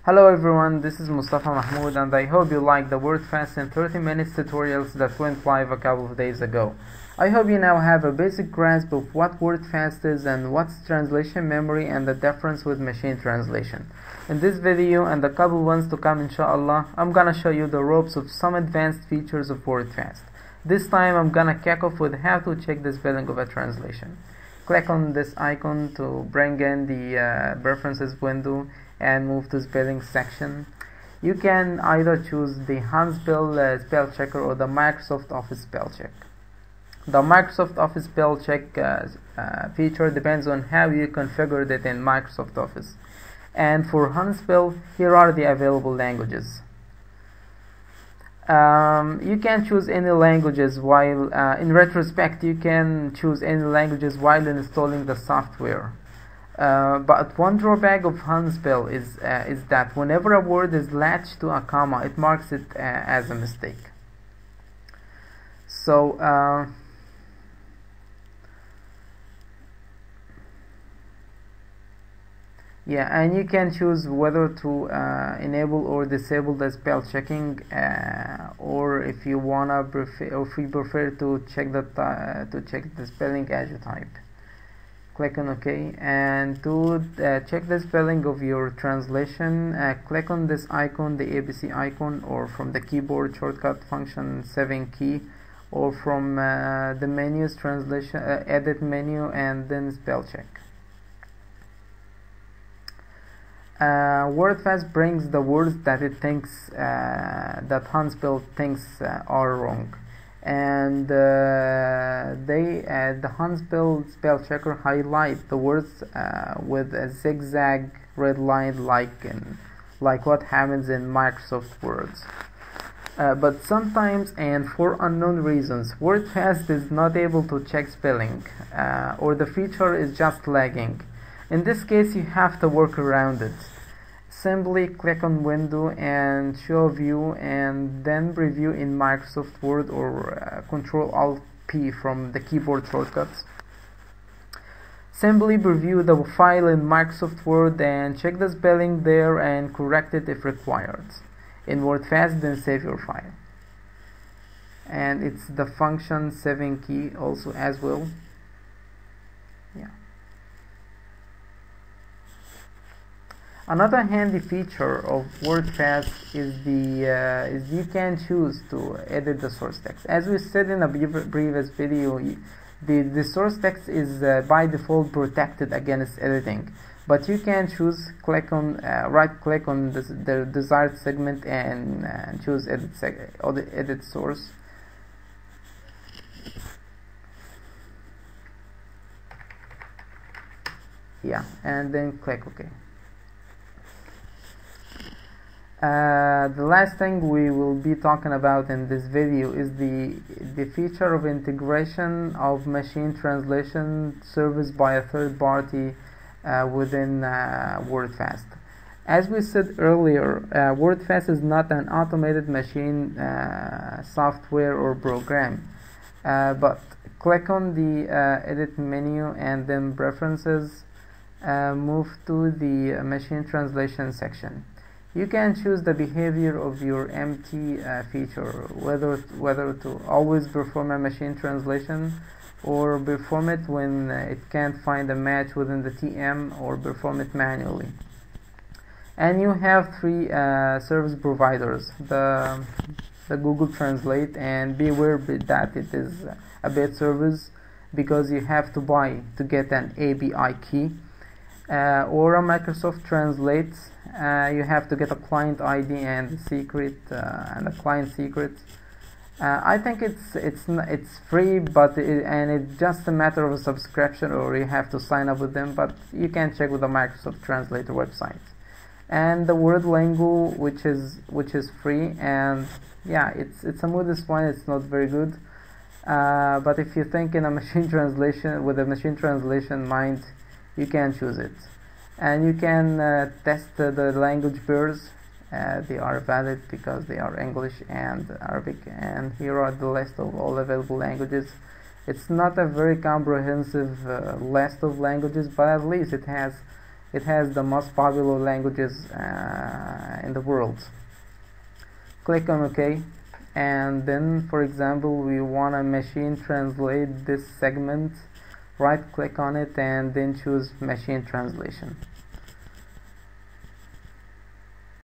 Hello everyone, this is Mustafa Mahmoud and I hope you like the Wordfast in 30 minutes tutorials that went live a couple of days ago. I hope you now have a basic grasp of what Wordfast is and what's translation memory and the difference with machine translation. In this video and the couple ones to come inshallah, I'm gonna show you the ropes of some advanced features of Wordfast. This time I'm gonna kick off with how to check the spelling of a translation. Click on this icon to bring in the preferences window and move to spelling section. You can either choose the Handspell spell checker or the Microsoft Office spell check. The Microsoft Office spell check feature depends on how you configured it in Microsoft Office. And for Handspell, here are the available languages. You can choose any languages while in retrospect you can choose any languages while installing the software. But one drawback of Handspell is that whenever a word is latched to a comma, it marks it as a mistake. So yeah, and you can choose whether to enable or disable the spell checking, or if you prefer to check the spelling as you type. Click on OK, and to check the spelling of your translation, click on this icon, the ABC icon, or from the keyboard shortcut function 7 key, or from the menus translation edit menu, and then spell check. Wordfast brings the words that it thinks that Handspell thinks are wrong, and the Handspell spell checker highlight the words with a zigzag red line, like what happens in Microsoft Words. But sometimes, and for unknown reasons, Wordfast is not able to check spelling, or the feature is just lagging. In this case, you have to work around it. Simply click on Window and Show View, and then Preview in Microsoft Word, or Ctrl-Alt-P from the keyboard shortcuts. Simply preview the file in Microsoft Word and check the spelling there and correct it if required. In Wordfast, then save your file. And it's the function 7 key also as well. Yeah. Another handy feature of Wordfast is you can choose to edit the source text. As we said in a previous video, the source text is by default protected against editing, but you can choose, right click on the desired segment and choose edit source. Yeah, and then click OK. The last thing we will be talking about in this video is the feature of integration of machine translation service by a third party within Wordfast. As we said earlier, Wordfast is not an automated machine software or program, but click on the edit menu and then preferences, move to the machine translation section. You can choose the behavior of your MT feature, whether to always perform a machine translation, or perform it when it can't find a match within the TM, or perform it manually. And you have three service providers: the Google Translate, and beware that it is a paid service because you have to buy to get an API key. Or a Microsoft Translate, you have to get a client ID and a client secret. I think it's free, but it's just a matter of a subscription, or you have to sign up with them. But you can check with the Microsoft Translator website. And the Wordlingo, which is free, and yeah, it's a modest one. It's not very good, but if you think in a machine translation with a machine translation mind, you can choose it. And you can test the language pairs. They are valid because they are English and Arabic, and here are the list of all available languages. It's not a very comprehensive list of languages, but at least it has it has the most popular languages in the world. Click on OK, and then for example we want to machine translate this segment. Right click on it and then choose machine translation.